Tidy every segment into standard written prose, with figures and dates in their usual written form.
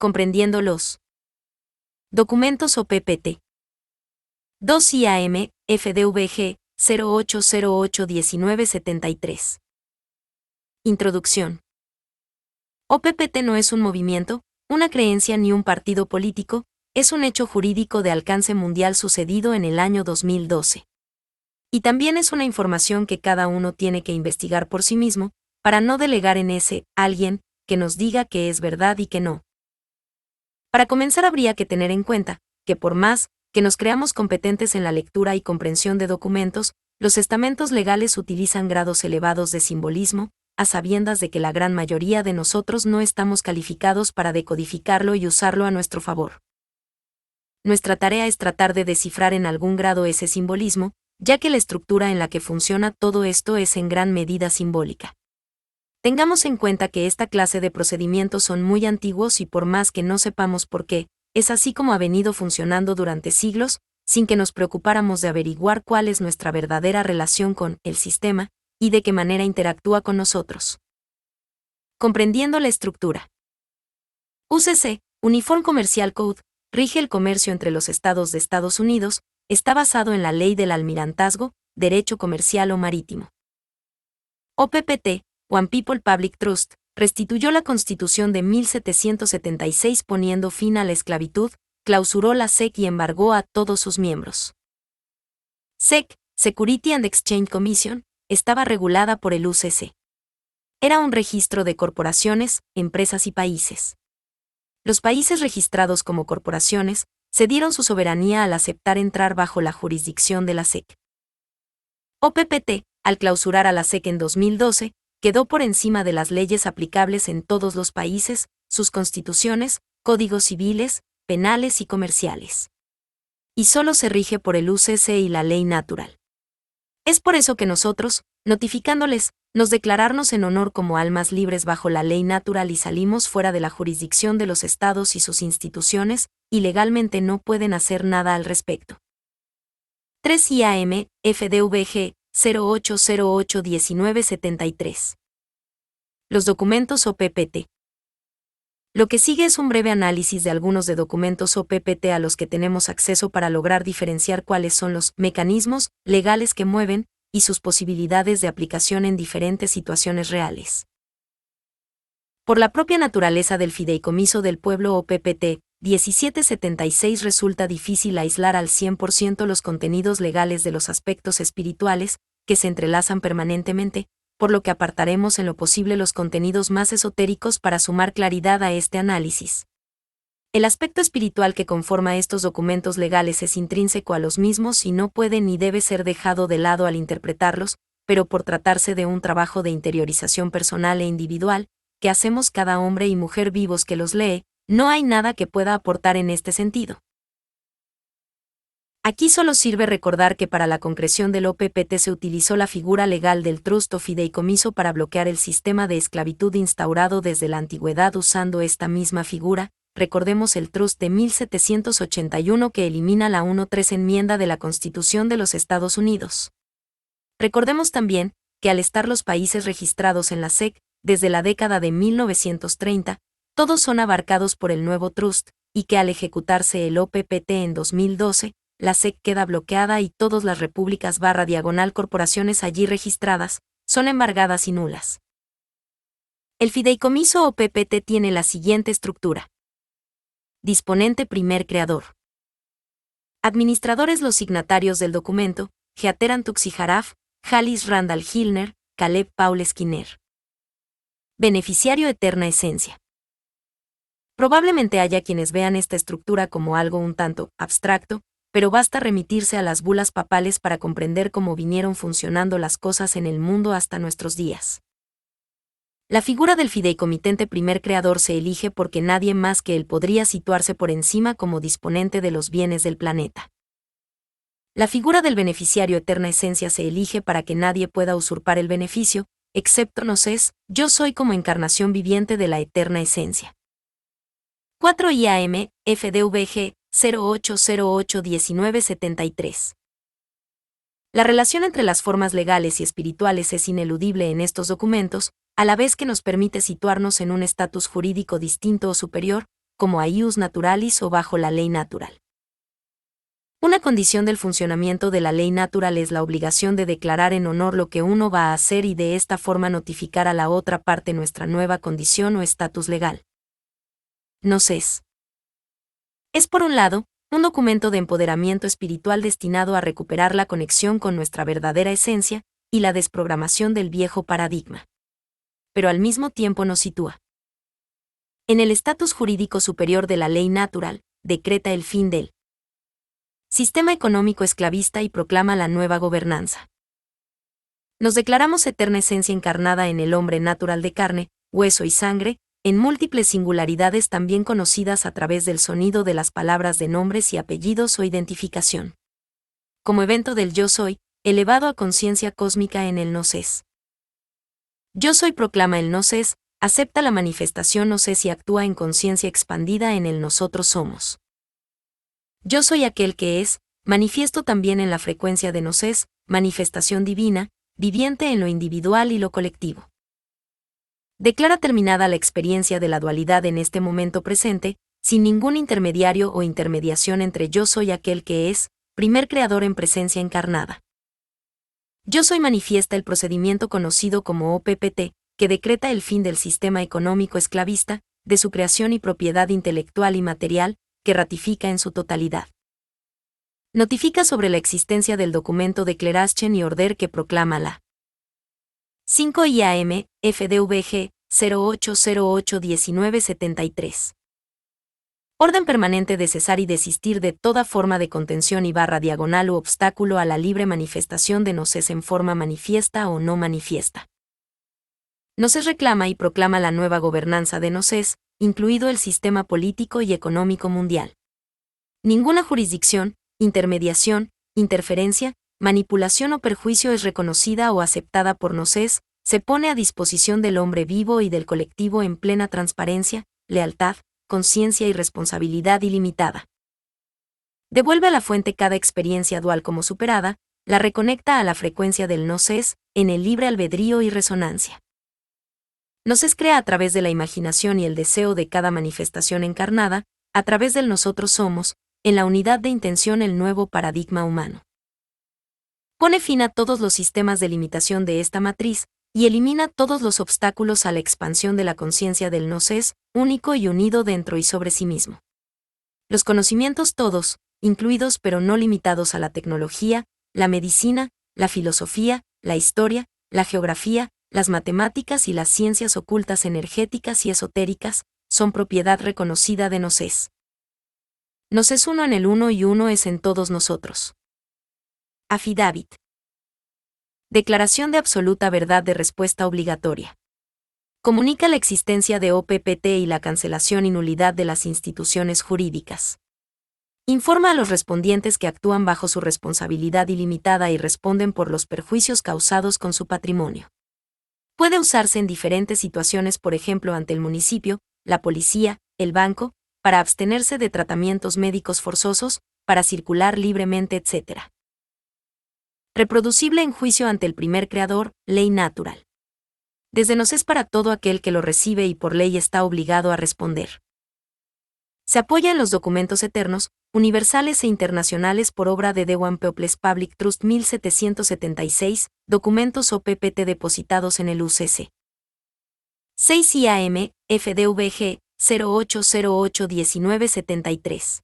comprendiendo los documentos o PPT. 2 IAM, FDVG, 0808-1973. Introducción. OPPT no es un movimiento, una creencia ni un partido político, es un hecho jurídico de alcance mundial sucedido en el año 2012. Y también es una información que cada uno tiene que investigar por sí mismo, para no delegar en ese alguien que nos diga que es verdad y que no. Para comenzar habría que tener en cuenta que por más que nos creamos competentes en la lectura y comprensión de documentos, los estamentos legales utilizan grados elevados de simbolismo, a sabiendas de que la gran mayoría de nosotros no estamos calificados para decodificarlo y usarlo a nuestro favor. Nuestra tarea es tratar de descifrar en algún grado ese simbolismo, ya que la estructura en la que funciona todo esto es en gran medida simbólica. Tengamos en cuenta que esta clase de procedimientos son muy antiguos y por más que no sepamos por qué, es así como ha venido funcionando durante siglos, sin que nos preocupáramos de averiguar cuál es nuestra verdadera relación con el sistema, y de qué manera interactúa con nosotros. Comprendiendo la estructura. UCC, Uniform Commercial Code, rige el comercio entre los estados de Estados Unidos, está basado en la ley del almirantazgo, derecho comercial o marítimo. OPPT, One People Public Trust, restituyó la Constitución de 1776 poniendo fin a la esclavitud, clausuró la SEC y embargó a todos sus miembros. SEC, Security and Exchange Commission, estaba regulada por el UCC. Era un registro de corporaciones, empresas y países. Los países registrados como corporaciones cedieron su soberanía al aceptar entrar bajo la jurisdicción de la SEC. OPPT, al clausurar a la SEC en 2012, quedó por encima de las leyes aplicables en todos los países, sus constituciones, códigos civiles, penales y comerciales. Y solo se rige por el UCC y la ley natural. Es por eso que nosotros, notificándoles, nos declararnos en honor como almas libres bajo la ley natural y salimos fuera de la jurisdicción de los estados y sus instituciones, y legalmente no pueden hacer nada al respecto. 3 IAM, FDVG, 0808-1973. Los documentos OPPT. Lo que sigue es un breve análisis de algunos de documentos OPPT a los que tenemos acceso para lograr diferenciar cuáles son los mecanismos legales que mueven y sus posibilidades de aplicación en diferentes situaciones reales. Por la propia naturaleza del fideicomiso del pueblo OPPT 1776 resulta difícil aislar al 100% los contenidos legales de los aspectos espirituales, que se entrelazan permanentemente, por lo que apartaremos en lo posible los contenidos más esotéricos para sumar claridad a este análisis. El aspecto espiritual que conforma estos documentos legales es intrínseco a los mismos y no puede ni debe ser dejado de lado al interpretarlos, pero por tratarse de un trabajo de interiorización personal e individual, que hacemos cada hombre y mujer vivos que los lee, no hay nada que pueda aportar en este sentido. Aquí solo sirve recordar que para la concreción del OPPT se utilizó la figura legal del trust o fideicomiso para bloquear el sistema de esclavitud instaurado desde la antigüedad usando esta misma figura. Recordemos el trust de 1781 que elimina la 1.3 enmienda de la Constitución de los Estados Unidos. Recordemos también que al estar los países registrados en la SEC, desde la década de 1930, todos son abarcados por el nuevo trust, y que al ejecutarse el OPPT en 2012, la SEC queda bloqueada y todas las repúblicas / corporaciones allí registradas son embargadas y nulas. El fideicomiso OPPT tiene la siguiente estructura. Disponente primer creador. Administradores los signatarios del documento, Heateran Tuxijaraf, Jalis Randall Hilner, Caleb Paul Skinner. Beneficiario eterna esencia. Probablemente haya quienes vean esta estructura como algo un tanto abstracto, pero basta remitirse a las bulas papales para comprender cómo vinieron funcionando las cosas en el mundo hasta nuestros días. La figura del fideicomitente primer creador se elige porque nadie más que él podría situarse por encima como disponente de los bienes del planeta. La figura del beneficiario eterna esencia se elige para que nadie pueda usurpar el beneficio, excepto Nosés, yo soy como encarnación viviente de la eterna esencia. 4 IAM, FDVG, 0808-1973. La relación entre las formas legales y espirituales es ineludible en estos documentos, a la vez que nos permite situarnos en un estatus jurídico distinto o superior, como a ius naturalis o bajo la ley natural. Una condición del funcionamiento de la ley natural es la obligación de declarar en honor lo que uno va a hacer y de esta forma notificar a la otra parte nuestra nueva condición o estatus legal. Gnosis. Es por un lado, un documento de empoderamiento espiritual destinado a recuperar la conexión con nuestra verdadera esencia y la desprogramación del viejo paradigma. Pero al mismo tiempo nos sitúa en el estatus jurídico superior de la ley natural, decreta el fin del sistema económico esclavista y proclama la nueva gobernanza. Nos declaramos eterna esencia encarnada en el hombre natural de carne, hueso y sangre, en múltiples singularidades también conocidas a través del sonido de las palabras de nombres y apellidos o identificación. Como evento del yo soy, elevado a conciencia cósmica en el Gnosis. Yo soy proclama el Gnosis, acepta la manifestación Gnosis y actúa en conciencia expandida en el nosotros somos. Yo soy aquel que es, manifiesto también en la frecuencia de Gnosis, manifestación divina, viviente en lo individual y lo colectivo. Declara terminada la experiencia de la dualidad en este momento presente, sin ningún intermediario o intermediación entre yo soy aquel que es, primer creador en presencia encarnada. Yo soy manifiesta el procedimiento conocido como OPPT, que decreta el fin del sistema económico esclavista, de su creación y propiedad intelectual y material, que ratifica en su totalidad. Notifica sobre la existencia del documento Declaration y Order que proclama la 5 IAM, FDVG, 0808-1973. Orden permanente de cesar y desistir de toda forma de contención y barra diagonal u obstáculo a la libre manifestación de Gnosis en forma manifiesta o no manifiesta. Gnosis reclama y proclama la nueva gobernanza de Gnosis, incluido el sistema político y económico mundial. Ninguna jurisdicción, intermediación, interferencia, manipulación o perjuicio es reconocida o aceptada por Gnosis, se pone a disposición del hombre vivo y del colectivo en plena transparencia, lealtad, conciencia y responsabilidad ilimitada. Devuelve a la fuente cada experiencia dual como superada, la reconecta a la frecuencia del Gnosis, en el libre albedrío y resonancia. Gnosis crea a través de la imaginación y el deseo de cada manifestación encarnada, a través del nosotros somos, en la unidad de intención el nuevo paradigma humano. Pone fin a todos los sistemas de limitación de esta matriz, y elimina todos los obstáculos a la expansión de la conciencia del Gnosis, único y unido dentro y sobre sí mismo. Los conocimientos todos, incluidos pero no limitados a la tecnología, la medicina, la filosofía, la historia, la geografía, las matemáticas y las ciencias ocultas energéticas y esotéricas, son propiedad reconocida de Gnosis. Nos es uno en el uno y uno es en todos nosotros. Affidavit. Declaración de absoluta verdad de respuesta obligatoria. Comunica la existencia de OPPT y la cancelación y nulidad de las instituciones jurídicas. Informa a los respondientes que actúan bajo su responsabilidad ilimitada y responden por los perjuicios causados con su patrimonio. Puede usarse en diferentes situaciones, por ejemplo ante el municipio, la policía, el banco, para abstenerse de tratamientos médicos forzosos, para circular libremente, etc. Reproducible en juicio ante el primer creador, ley natural. Desde Gnosis para todo aquel que lo recibe y por ley está obligado a responder. Se apoya en los documentos eternos, universales e internacionales por obra de The One People's Public Trust 1776, documentos OPPT depositados en el UCC. 6 IAM, FDVG, 0808-1973.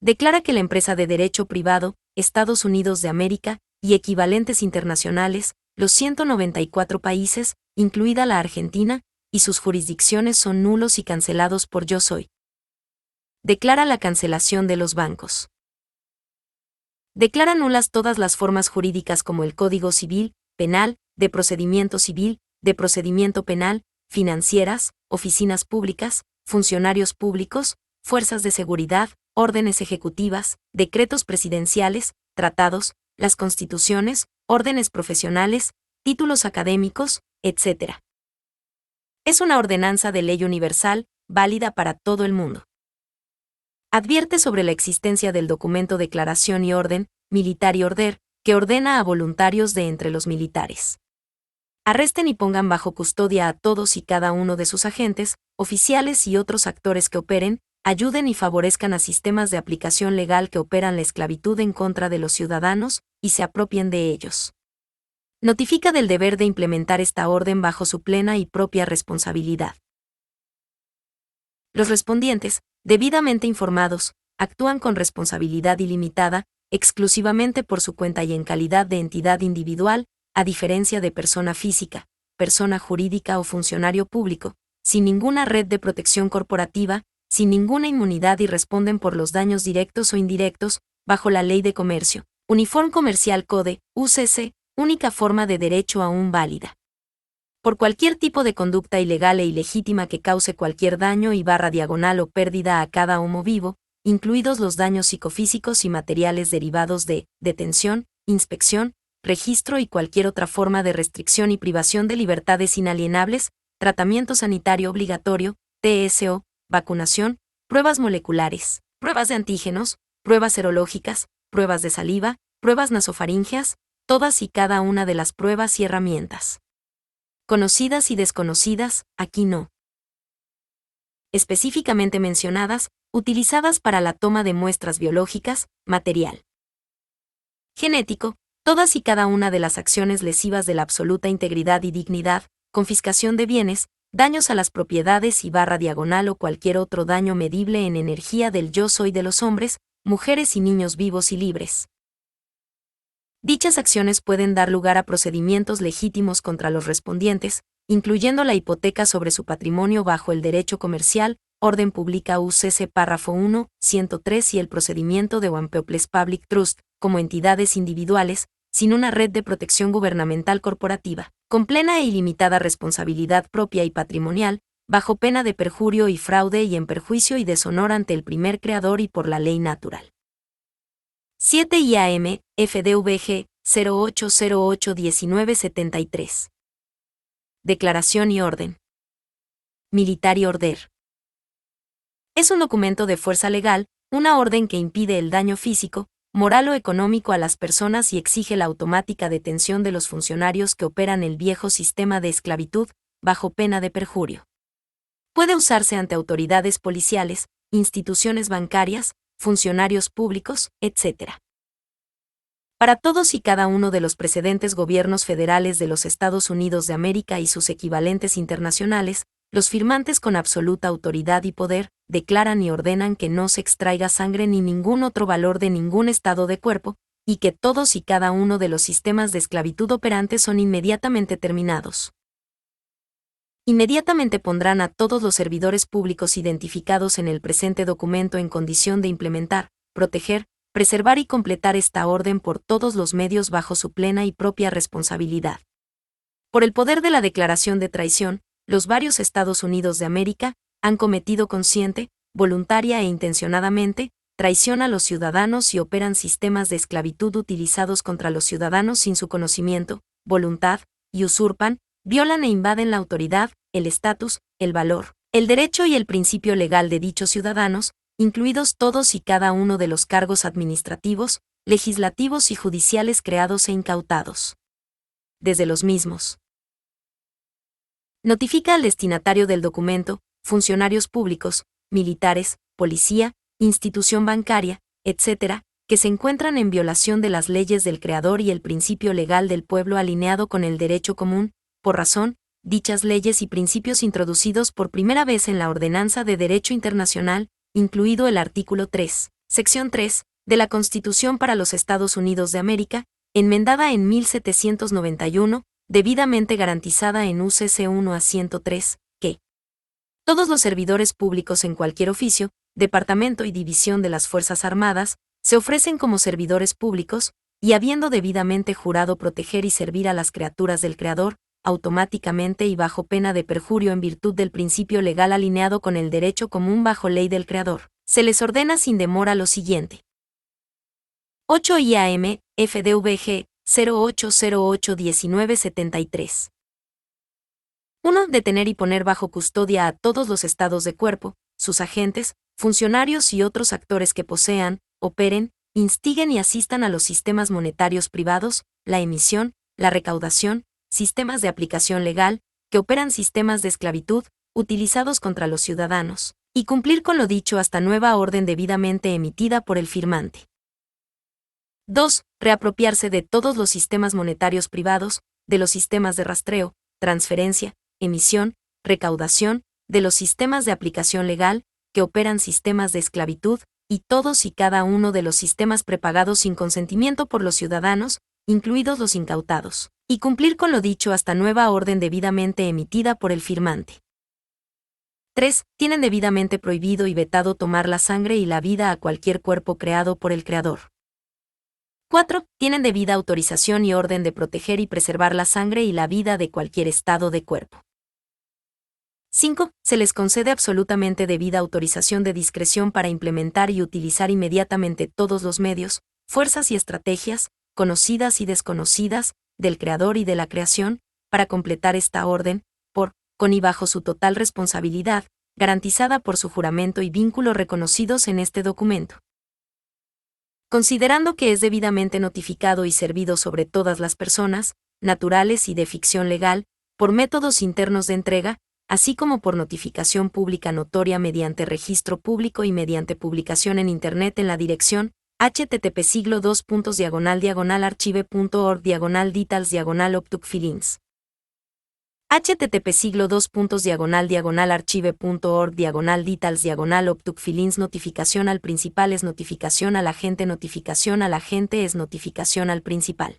Declara que la empresa de derecho privado, Estados Unidos de América, y equivalentes internacionales, los 194 países, incluida la Argentina, y sus jurisdicciones son nulos y cancelados por Yo Soy. Declara la cancelación de los bancos. Declara nulas todas las formas jurídicas como el Código Civil, Penal, de procedimiento civil, de procedimiento penal, financieras, oficinas públicas, funcionarios públicos, fuerzas de seguridad, órdenes ejecutivas, decretos presidenciales, tratados, las constituciones, órdenes profesionales, títulos académicos, etc. Es una ordenanza de ley universal, válida para todo el mundo. Advierte sobre la existencia del documento Declaración y Orden, Militar y Order, que ordena a voluntarios de entre los militares Arresten y pongan bajo custodia a todos y cada uno de sus agentes, oficiales y otros actores que operen, ayuden y favorezcan a sistemas de aplicación legal que operan la esclavitud en contra de los ciudadanos, y se apropien de ellos. Notifica del deber de implementar esta orden bajo su plena y propia responsabilidad. Los respondientes, debidamente informados, actúan con responsabilidad ilimitada, exclusivamente por su cuenta y en calidad de entidad individual, a diferencia de persona física, persona jurídica o funcionario público, sin ninguna red de protección corporativa, sin ninguna inmunidad y responden por los daños directos o indirectos, bajo la Ley de Comercio, Uniforme Comercial Code, UCC, única forma de derecho aún válida. Por cualquier tipo de conducta ilegal e ilegítima que cause cualquier daño y / o pérdida a cada homo vivo, incluidos los daños psicofísicos y materiales derivados de detención, inspección, registro y cualquier otra forma de restricción y privación de libertades inalienables, tratamiento sanitario obligatorio, TSO, vacunación, pruebas moleculares, pruebas de antígenos, pruebas serológicas, pruebas de saliva, pruebas nasofaríngeas, todas y cada una de las pruebas y herramientas conocidas y desconocidas, aquí no específicamente mencionadas, utilizadas para la toma de muestras biológicas, material genético, todas y cada una de las acciones lesivas de la absoluta integridad y dignidad, confiscación de bienes, daños a las propiedades y / o cualquier otro daño medible en energía del yo soy de los hombres, mujeres y niños vivos y libres. Dichas acciones pueden dar lugar a procedimientos legítimos contra los respondientes, incluyendo la hipoteca sobre su patrimonio bajo el derecho comercial, orden pública UCC párrafo 1, 103 y el procedimiento de One People's Public Trust, como entidades individuales, sin una red de protección gubernamental corporativa, con plena e ilimitada responsabilidad propia y patrimonial, bajo pena de perjurio y fraude y en perjuicio y deshonor ante el primer creador y por la ley natural. 7 IAM, FDVG, 0808-1973. Declaración y orden. Military Order. Es un documento de fuerza legal, una orden que impide el daño físico, moral o económico a las personas y exige la automática detención de los funcionarios que operan el viejo sistema de esclavitud, bajo pena de perjurio. Puede usarse ante autoridades policiales, instituciones bancarias, funcionarios públicos, etc. Para todos y cada uno de los precedentes gobiernos federales de los Estados Unidos de América y sus equivalentes internacionales, los firmantes con absoluta autoridad y poder, declaran y ordenan que no se extraiga sangre ni ningún otro valor de ningún estado de cuerpo, y que todos y cada uno de los sistemas de esclavitud operantes son inmediatamente terminados. Inmediatamente pondrán a todos los servidores públicos identificados en el presente documento en condición de implementar, proteger, preservar y completar esta orden por todos los medios bajo su plena y propia responsabilidad. Por el poder de la declaración de traición, los varios Estados Unidos de América han cometido consciente, voluntaria e intencionadamente traición a los ciudadanos y operan sistemas de esclavitud utilizados contra los ciudadanos sin su conocimiento, voluntad, y usurpan, violan e invaden la autoridad, el estatus, el valor, el derecho y el principio legal de dichos ciudadanos, incluidos todos y cada uno de los cargos administrativos, legislativos y judiciales creados e incautados desde los mismos. Notifica al destinatario del documento, funcionarios públicos, militares, policía, institución bancaria, etc., que se encuentran en violación de las leyes del Creador y el principio legal del pueblo alineado con el derecho común, por razón, dichas leyes y principios introducidos por primera vez en la Ordenanza de Derecho Internacional, incluido el artículo 3, sección 3, de la Constitución para los Estados Unidos de América, enmendada en 1791, debidamente garantizada en UCC 1 a 103, que todos los servidores públicos en cualquier oficio, departamento y división de las Fuerzas Armadas, se ofrecen como servidores públicos, y habiendo debidamente jurado proteger y servir a las criaturas del Creador, automáticamente y bajo pena de perjurio en virtud del principio legal alineado con el derecho común bajo ley del Creador, se les ordena sin demora lo siguiente. 8 IAM, FDVG, 0808-1973. 1. Detener y poner bajo custodia a todos los estados de cuerpo, sus agentes, funcionarios y otros actores que posean, operen, instiguen y asistan a los sistemas monetarios privados, la emisión, la recaudación, sistemas de aplicación legal, que operan sistemas de esclavitud, utilizados contra los ciudadanos, y cumplir con lo dicho hasta nueva orden debidamente emitida por el firmante. 2. Reapropiarse de todos los sistemas monetarios privados, de los sistemas de rastreo, transferencia, emisión, recaudación, de los sistemas de aplicación legal, que operan sistemas de esclavitud, y todos y cada uno de los sistemas prepagados sin consentimiento por los ciudadanos, incluidos los incautados, y cumplir con lo dicho hasta nueva orden debidamente emitida por el firmante. 3. Tienen debidamente prohibido y vetado tomar la sangre y la vida a cualquier cuerpo creado por el Creador. 4. Tienen debida autorización y orden de proteger y preservar la sangre y la vida de cualquier estado de cuerpo. 5. Se les concede absolutamente debida autorización de discreción para implementar y utilizar inmediatamente todos los medios, fuerzas y estrategias, conocidas y desconocidas, del Creador y de la creación, para completar esta orden, con y bajo su total responsabilidad, garantizada por su juramento y vínculo reconocidos en este documento. Considerando que es debidamente notificado y servido sobre todas las personas, naturales y de ficción legal, por métodos internos de entrega, así como por notificación pública notoria mediante registro público y mediante publicación en Internet en la dirección http://archive.org/details/optuc-filings. http://archive.org/details/optuc-filings. Notificación al principal es notificación al agente es notificación al principal.